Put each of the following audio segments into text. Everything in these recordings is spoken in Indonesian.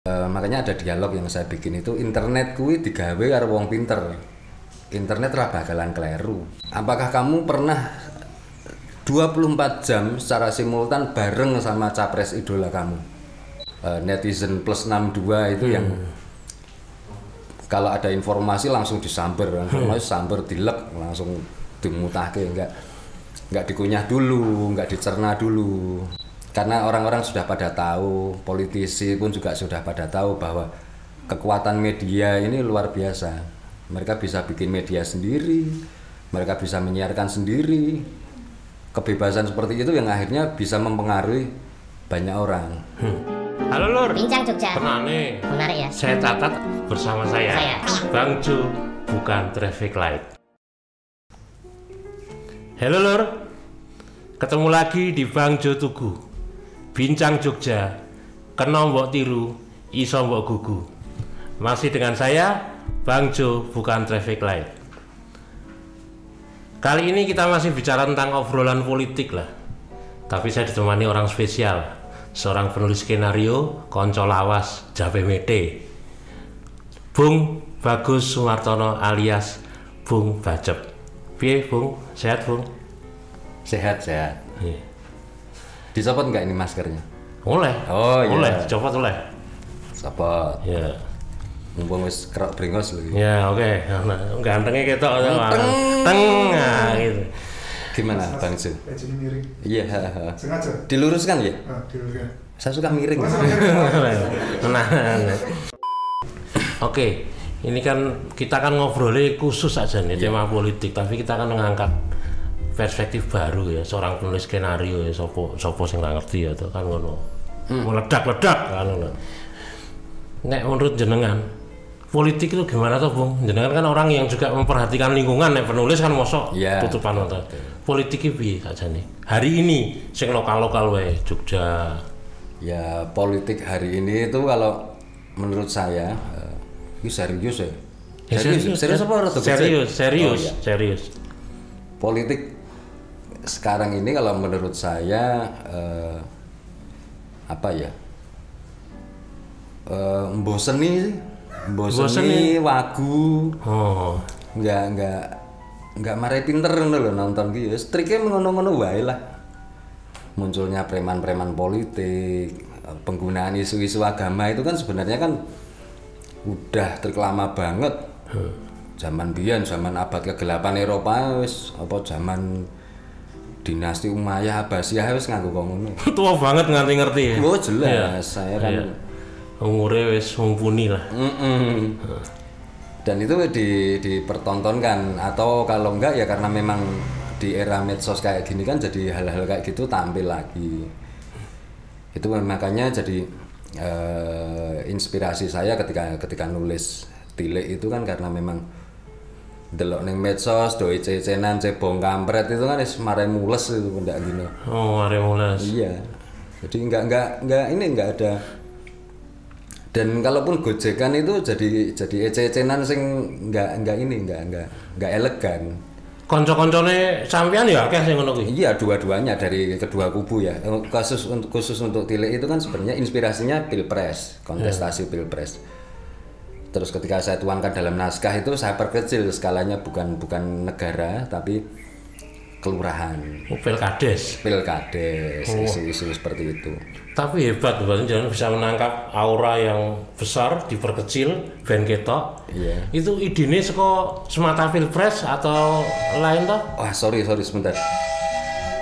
Makanya ada dialog yang saya bikin itu, internet kuwi digawe karo wong pinter. Internet ra bakalan kleru. Apakah kamu pernah 24 jam secara simultan bareng sama capres idola kamu? Netizen plus 62 itu yang kalau ada informasi langsung disamber, samber dilek langsung dimutake, enggak dikunyah dulu, enggak dicerna dulu. Karena orang-orang sudah pada tahu, politisi pun juga sudah pada tahu bahwa kekuatan media ini luar biasa. Mereka bisa bikin media sendiri, mereka bisa menyiarkan sendiri. Kebebasan seperti itu yang akhirnya bisa mempengaruhi banyak orang. Halo Lur, Bincang Jogja. pernah nih, Menarik ya. saya catat bersama saya. Bang Jo, bukan traffic light. Halo Lur, ketemu lagi di Bang Jo Tugu. Bincang Jogja, kena mbok tiru, iso mbok gugu. Masih dengan saya, Bang Jo, bukan traffic light. Kali ini kita masih bicara tentang obrolan politik lah. Tapi saya ditemani orang spesial, seorang penulis skenario, konco lawas, Jape Mete, Bung Bagus Sumartono alias Bung Bacep. Piye Bung? Sehat Bung? Sehat. Iya. Dicopot nggak ini maskernya? Oleh. Oh iya. Oleh, copot oleh. Copot. Ya. Mumpung wis kerok bringos lho. Ya oke. Nah, gantengnya ketok Ganteng. tengah gitu. Gimana Bang Jo? Jadi miring. Iya. Sengaja. Diluruskan ya? Diluruskan. Saya suka miring. Nah. Oke, ini kan kita kan ngobrolnya khusus aja nih tema politik, tapi kita kan mengangkat perspektif baru ya, seorang penulis skenario ya, sopo sing nggak ngerti ya tuh kan ngono. Meledak-ledak kan ngono. Nek menurut jenengan politik itu gimana tuh Bung? Jenengan kan orang yang juga memperhatikan lingkungan, nek penulis kan mosok tutupan nonton. Politik iki piye sajane? Hari ini sing lokal-lokal wae Jogja. Ya politik hari ini itu kalau menurut saya ini serius ya. Serius apa rada becek? Serius. Politik sekarang ini kalau menurut saya apa ya? Mboseni wagu. Oh. Enggak mare pinter ngono lho nonton ki. Wis trike ngono-ngono wae lah. Munculnya preman-preman politik, penggunaan isu-isu agama itu kan sebenarnya kan udah terlama banget. Zaman biyen, zaman abad ke-8 Eropa wis apa zaman dinasti Umayyah Abbasiyah wis nganggo kok ngono. Tua banget ngerti ya. Oh jelas, saya kan umure wis mumpuni lah. Dan itu dipertontonkan atau kalau enggak ya karena memang di era medsos kayak gini kan jadi hal-hal kayak gitu tampil lagi. Itu makanya jadi inspirasi saya ketika nulis Tilik itu kan karena memang delok ning medsos do cecenan cebong kampret itu kan wis mare mules itu ndak gini. Oh, mare mules. Iya. Jadi enggak ada. Dan kalaupun gojekan itu jadi ece-ecenan sing enggak elegan. Kanca-kancane sampean ya akeh sing ngono kuwi. Iya, dua-duanya dari kedua kubu ya. Khusus untuk Tilik itu kan sebenarnya inspirasinya Pilpres, kontestasi Pilpres. Terus ketika saya tuangkan dalam naskah itu saya perkecil skalanya bukan negara tapi kelurahan. Pilkades, isu-isu seperti itu. Tapi hebat berarti jangan bisa menangkap aura yang besar diperkecil ben ketok. Iya. Itu idenya semata Pilpres atau lain toh? Wah, sorry sebentar.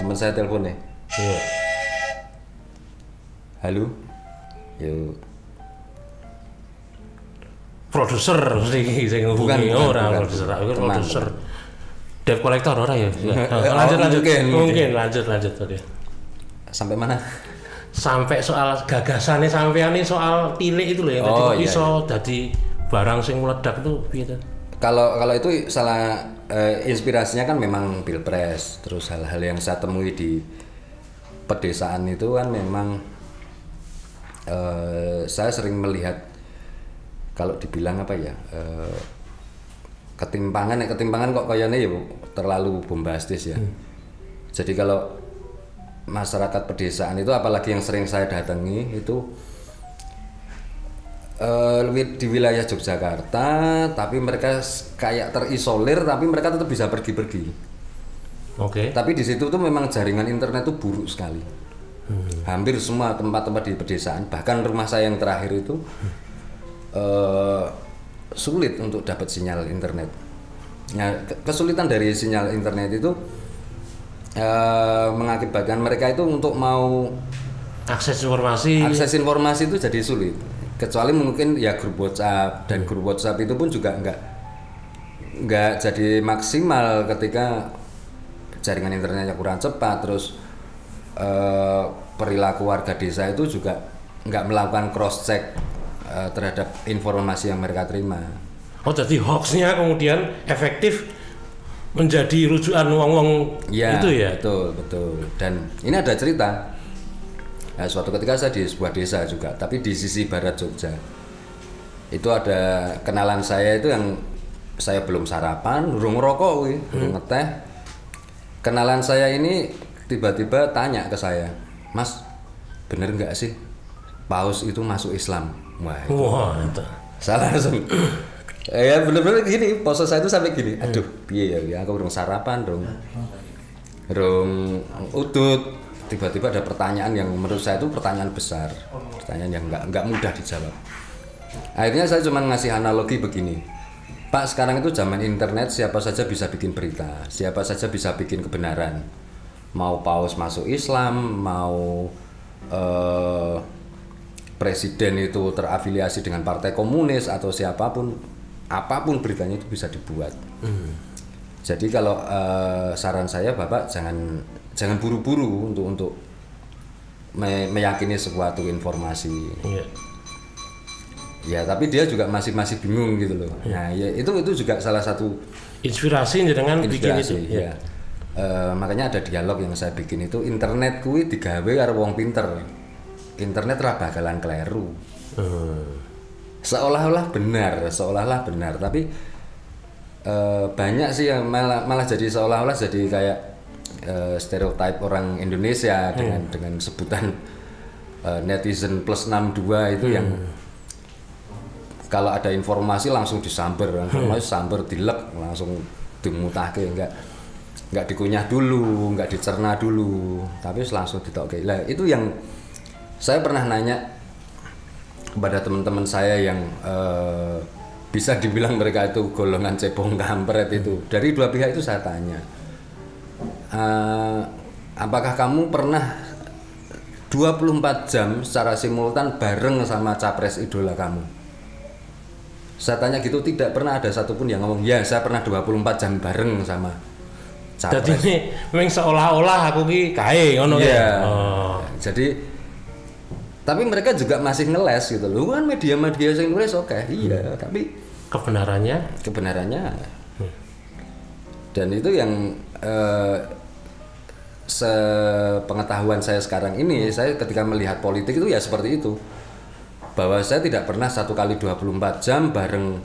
Teman saya telepon nih. Iya. Halo. Yuk. Produser sing ngubungi ora produser, aku produser. Debt collector ora ya? Lanjut. Mungkin lanjut oke. Sampai mana? Sampai soal gagasannya sampean nih soal Tilik itu loh yang tadi iso dadi barang sing meledak itu piye to? Kalau itu salah inspirasinya kan memang Pilpres. Terus hal-hal yang saya temui di pedesaan itu kan memang saya sering melihat kalau dibilang apa ya ketimpangan kok kayaknya ya terlalu bombastis ya. Jadi kalau masyarakat pedesaan itu apalagi yang sering saya datangi itu di wilayah Yogyakarta, tapi mereka kayak terisolir, tapi mereka tetap bisa pergi-pergi. Oke. Tapi di situ tuh memang jaringan internet tuh buruk sekali. Hampir semua tempat-tempat di pedesaan, bahkan rumah saya yang terakhir itu sulit untuk dapat sinyal internet. Nah, kesulitan dari sinyal internet itu mengakibatkan mereka itu untuk mau Akses informasi itu jadi sulit. Kecuali mungkin ya grup WhatsApp, dan grup WhatsApp itu pun juga nggak jadi maksimal ketika jaringan internetnya kurang cepat. Terus perilaku warga desa itu juga nggak melakukan cross check terhadap informasi yang mereka terima. Oh, jadi hoaxnya kemudian efektif menjadi rujukan wong-wong Ya, itu ya? betul. Dan ini ada cerita. Nah, suatu ketika saya di sebuah desa juga, tapi di sisi barat Jogja. Itu ada kenalan saya itu yang saya belum sarapan, belum ngerokok, belum ngeteh. Kenalan saya ini tiba-tiba tanya ke saya, "Mas, bener nggak sih Paus itu masuk Islam?" Wah, itu. Salah langsung. Ya bener-bener gini, pose saya itu sampai gini. Aduh, piye ya, aku belum sarapan, belum udut. Tiba-tiba ada pertanyaan yang menurut saya itu pertanyaan besar, pertanyaan yang nggak mudah dijawab. Akhirnya saya cuma ngasih analogi begini, Pak, sekarang itu zaman internet, siapa saja bisa bikin berita, siapa saja bisa bikin kebenaran. Mau Paus masuk Islam, mau presiden itu terafiliasi dengan partai komunis atau siapapun, apapun beritanya itu bisa dibuat. Jadi kalau saran saya, Bapak jangan buru-buru untuk meyakini suatu informasi. Iya. Ya, tapi dia juga masih bingung gitu loh. Nah, ya itu juga salah satu inspirasi dengan bikin itu. Ya. Makanya ada dialog yang saya bikin itu, internet kuwi digawe karo wong pinter. Internet ra bakalan kleru. Seolah-olah benar, tapi banyak sih yang malah jadi seolah-olah jadi kayak stereotip orang Indonesia dengan sebutan netizen plus 62 itu yang kalau ada informasi langsung disamber, dilek, langsung dimutahke, enggak dikunyah dulu, enggak dicerna dulu, tapi langsung ditokke. Lah itu yang saya pernah nanya kepada teman-teman saya yang bisa dibilang mereka itu golongan cebong kampret itu. Dari dua pihak itu saya tanya, apakah kamu pernah 24 jam secara simultan bareng sama capres idola kamu? Saya tanya gitu, tidak pernah ada satupun yang ngomong, ya saya pernah 24 jam bareng sama capres. Jadi ini memang seolah-olah aku ki kae ngono ya. Jadi tapi mereka juga masih ngeles gitu loh, kan media-media yang nulis oke, iya, tapi kebenarannya dan itu yang sepengetahuan saya sekarang ini, saya ketika melihat politik itu ya seperti itu, bahwa saya tidak pernah 1 kali 24 jam bareng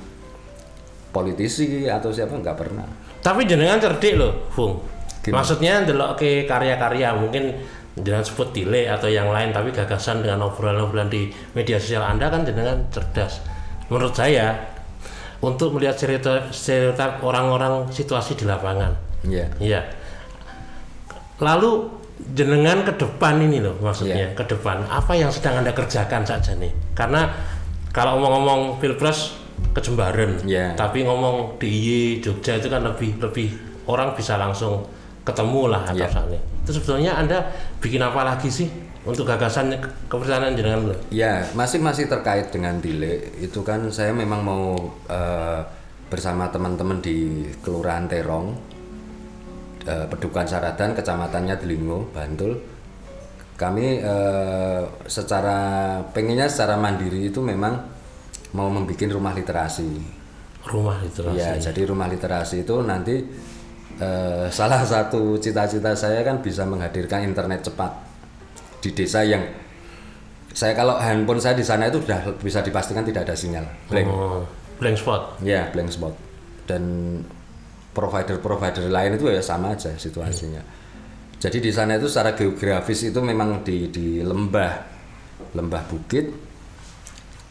politisi atau siapa, nggak pernah. Tapi jenengan cerdik loh, Bung. Gimana? Maksudnya ndelok ke karya-karya mungkin jenengan sebut delay atau yang lain, tapi gagasan dengan obrolan-obrolan di media sosial Anda kan jenengan cerdas. Menurut saya, untuk melihat stereotip orang-orang situasi di lapangan. Iya. Iya. Lalu jenengan ke depan ini loh, maksudnya ke depan apa yang sedang Anda kerjakan saja nih? Karena kalau ngomong Pilpres ke Jembaran, tapi ngomong DIY Jogja itu kan lebih orang bisa langsung ketemu lah atasannya. Itu sebetulnya Anda bikin apa lagi sih untuk gagasan kepercayaan jenengan? Ya, masih terkait dengan delay. Itu kan saya memang mau bersama teman-teman di Kelurahan Terong, Pedukuhan Saradan, kecamatannya Delingo, Bantul. Kami pengennya secara mandiri itu memang mau membuat rumah literasi. Rumah literasi. Ya, jadi rumah literasi itu nanti salah satu cita-cita saya kan bisa menghadirkan internet cepat di desa yang saya, kalau handphone saya di sana itu sudah bisa dipastikan tidak ada sinyal, blank spot. Ya, blank spot. Dan provider lain itu ya sama aja situasinya. Jadi di sana itu secara geografis itu memang di lembah bukit,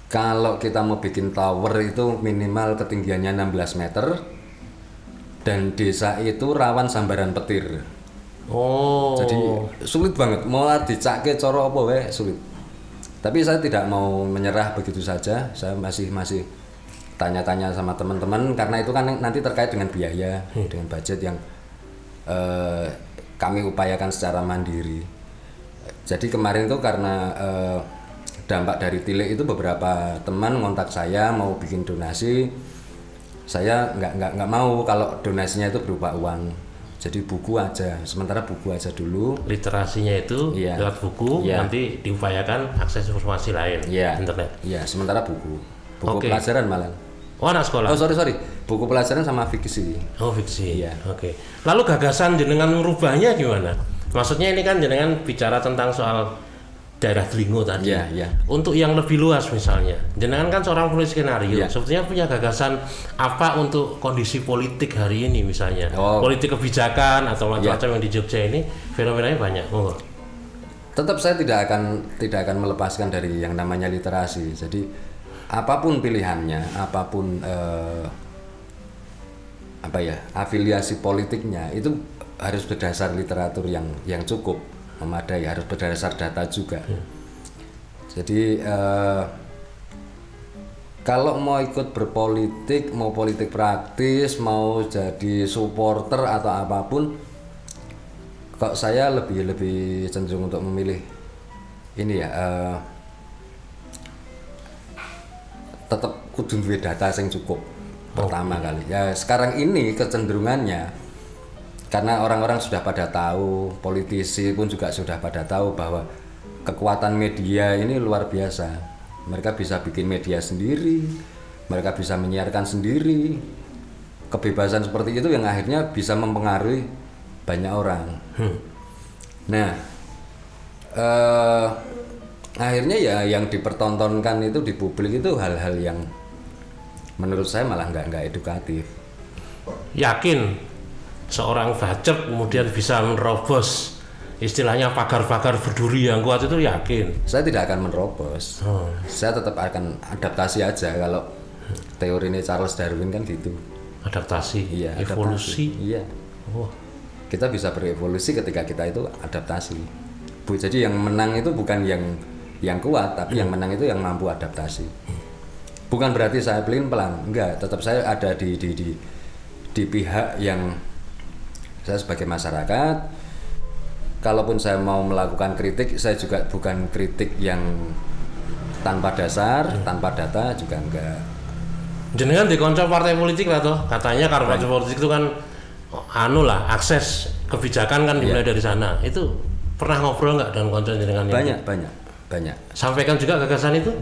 Kalau kita mau bikin tower itu minimal ketinggiannya 16 meter dan desa itu rawan sambaran petir. Oh. Jadi sulit banget mau dicake cara apa wae sulit. Tapi saya tidak mau menyerah begitu saja. Saya masih tanya-tanya sama teman-teman karena itu kan nanti terkait dengan biaya, dengan budget yang kami upayakan secara mandiri. Jadi kemarin itu karena dampak dari tilik itu beberapa teman ngontak saya mau bikin donasi. Saya nggak mau kalau donasinya itu berupa uang. Jadi buku aja, sementara buku aja dulu. Literasinya itu lewat buku, nanti diupayakan akses informasi lain, internet. Iya, sementara buku pelajaran malah. Oh, anak sekolah. Oh, sorry, buku pelajaran sama fiksi. Oh, fiksi. Iya. Oke. Lalu gagasan jenengan merubahnya gimana? Maksudnya ini kan jenengan bicara tentang soal daerah Dlingo tadi. Iya. Untuk yang lebih luas misalnya, jenengan kan seorang penulis skenario, sebetulnya punya gagasan apa untuk kondisi politik hari ini misalnya, politik kebijakan atau macam-macam yang di Jogja ini fenomenanya banyak. Tetap saya tidak akan melepaskan dari yang namanya literasi. Jadi apapun pilihannya, apapun afiliasi politiknya itu harus berdasar literatur yang cukup memadai, harus berdasar data juga. Jadi kalau mau ikut berpolitik, mau politik praktis, mau jadi supporter atau apapun, kok saya lebih cenderung untuk memilih ini ya, tetap kudu duwe data yang cukup pertama kali. Ya sekarang ini kecenderungannya karena orang-orang sudah pada tahu, politisi pun juga sudah pada tahu bahwa kekuatan media ini luar biasa. Mereka bisa bikin media sendiri, mereka bisa menyiarkan sendiri. Kebebasan seperti itu yang akhirnya bisa mempengaruhi banyak orang. Nah, akhirnya ya yang dipertontonkan itu di publik itu hal-hal yang menurut saya malah nggak edukatif. Yakin seorang bacer kemudian bisa menerobos istilahnya pagar-pagar berduri yang kuat itu, yakin? Saya tidak akan menerobos. Saya tetap akan adaptasi aja. Kalau teori ini Charles Darwin kan gitu. Adaptasi, Adaptasi. evolusi. Iya. Kita bisa berevolusi ketika kita itu adaptasi. Jadi yang menang itu bukan yang kuat, tapi yang menang itu yang mampu adaptasi. Bukan berarti saya pelin-pelan, enggak. Tetap saya ada di pihak yang saya sebagai masyarakat. Kalaupun saya mau melakukan kritik, saya juga bukan kritik yang tanpa dasar, tanpa data juga enggak. Jenengan di konco partai politik lah toh, katanya karena partai politik itu kan akses kebijakan kan dimulai dari sana. Itu pernah ngobrol nggak dengan konco jenengan? Banyak. Sampaikan juga gagasan itu?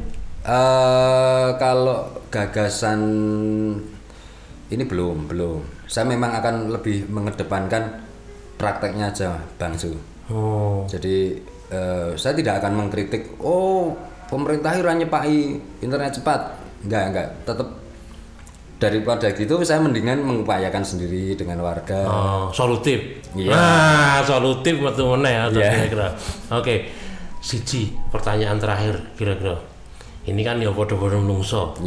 Kalau gagasan ini belum. Saya memang akan lebih mengedepankan prakteknya aja, Bang Su. Jadi saya tidak akan mengkritik, pemerintah ora nyepaki internet cepat. Enggak. Tetap daripada gitu saya mendingan mengupayakan sendiri dengan warga. Solutif. Solutif metu meneh kira-kira. Oke. Siji, pertanyaan terakhir kira-kira. Ini kan ya padha-padha menungso.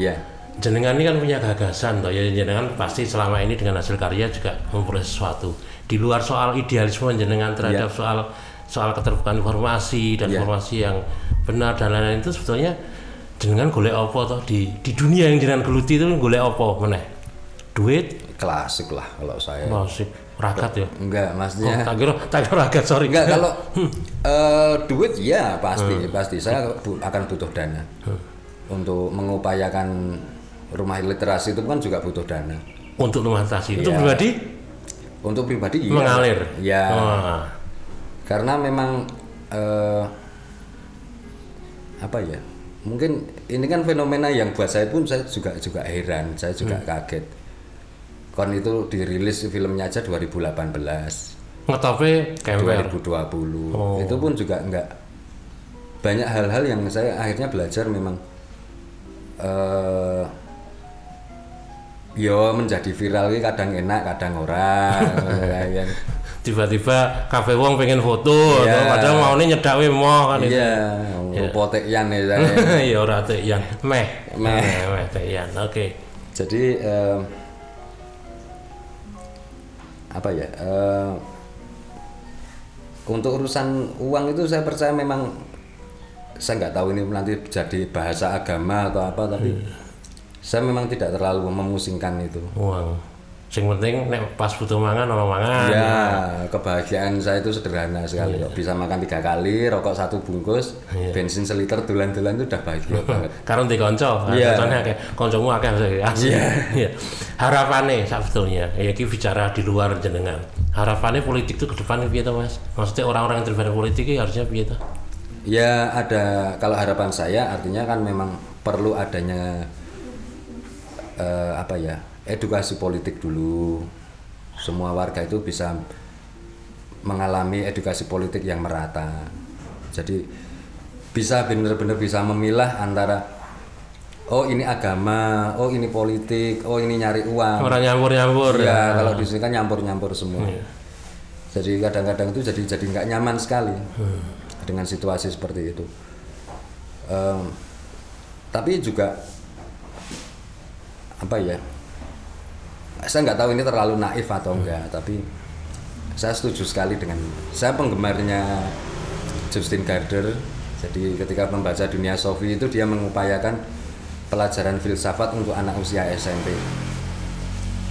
Jenengan ini kan punya gagasan toh, ya jenengan pasti selama ini dengan hasil karya juga memperoleh sesuatu. Di luar soal idealisme jenengan terhadap soal keterbukaan informasi dan informasi yang benar dan lain-lain itu sebetulnya jenengan golek apa toh di dunia yang jenengan geluti itu golek apa meneh? Duit? Klasik lah kalau saya. Klasik. Ragat ya? Enggak, maksudnya. Tak kira ragat, sorry. Enggak, kalau duit ya pasti saya akan butuh dana. Untuk mengupayakan rumah literasi itu kan juga butuh dana. Untuk rumah literasi itu pribadi? Untuk pribadi mengalir. Karena memang mungkin ini kan fenomena yang buat saya pun saya juga heran, saya juga kaget. Kon itu dirilis filmnya aja 2018. Ngetope Kemper 2020. Itu pun juga enggak, banyak hal-hal yang saya akhirnya belajar memang menjadi viral ini kadang enak kadang ora. Tiba-tiba kafe wong pengen foto padahal maunya nyedak moh kan itu. rupo tekian ya saya. Ya ora tekian, meh tekian. Oke. Jadi apa ya? Untuk urusan uang itu saya percaya memang, saya nggak tahu ini nanti jadi bahasa agama atau apa, tapi saya memang tidak terlalu memusingkan itu. Uang. Sing penting nek pas butuh mangan ono mangan. Ya, kebahagiaan saya itu sederhana sekali. Kok bisa makan 3 kali, rokok 1 bungkus, bensin seliter dolan-dolan itu udah bahagia banget. Karo ndek kanca, kancane akeh, kancamu akeh asli. Iya. Harapane sebetulnya, ya iki bicara di luar jenengan. Harapannya politik itu ke depan piye to, Mas? Maksudnya orang-orang yang terlibat politik ini harusnya piye to? Ya ada, kalau harapan saya artinya kan memang perlu adanya apa ya, edukasi politik dulu. Semua warga itu bisa mengalami edukasi politik yang merata. Jadi bisa benar-benar bisa memilah antara oh ini agama, oh ini politik, oh ini nyari uang. Orang nyampur-nyampur. Ya, kalau di sini kan nyampur-nyampur semua. Jadi kadang-kadang itu jadi nggak nyaman sekali dengan situasi seperti itu. Tapi juga apa ya? Saya nggak tahu ini terlalu naif atau enggak, tapi saya setuju sekali dengan, saya penggemarnya Justin Gardner. Jadi ketika membaca Dunia Sofi itu dia mengupayakan pelajaran filsafat untuk anak usia SMP.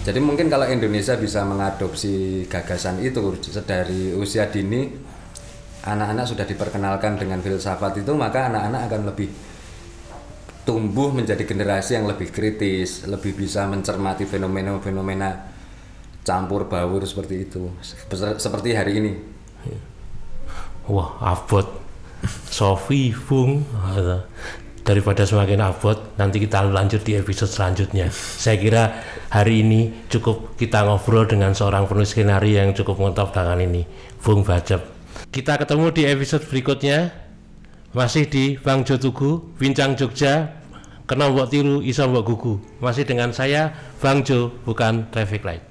Jadi mungkin kalau Indonesia bisa mengadopsi gagasan itu dari usia dini, anak-anak sudah diperkenalkan dengan filsafat itu, maka anak-anak akan lebih tumbuh menjadi generasi yang lebih kritis, lebih bisa mencermati fenomena-fenomena campur baur seperti itu, seperti hari ini. Wah, abot. Sofi, Bung. Daripada semakin abot, nanti kita lanjut di episode selanjutnya. Saya kira hari ini cukup kita ngobrol dengan seorang penulis skenario yang cukup ngetop dengan ini, Bung Bajab. Kita ketemu di episode berikutnya. Masih di Bang Jo Tugu, Bincang Jogja, kena mbok tiru, iso mbok gugu. Masih dengan saya, Bang Jo, bukan Traffic Light.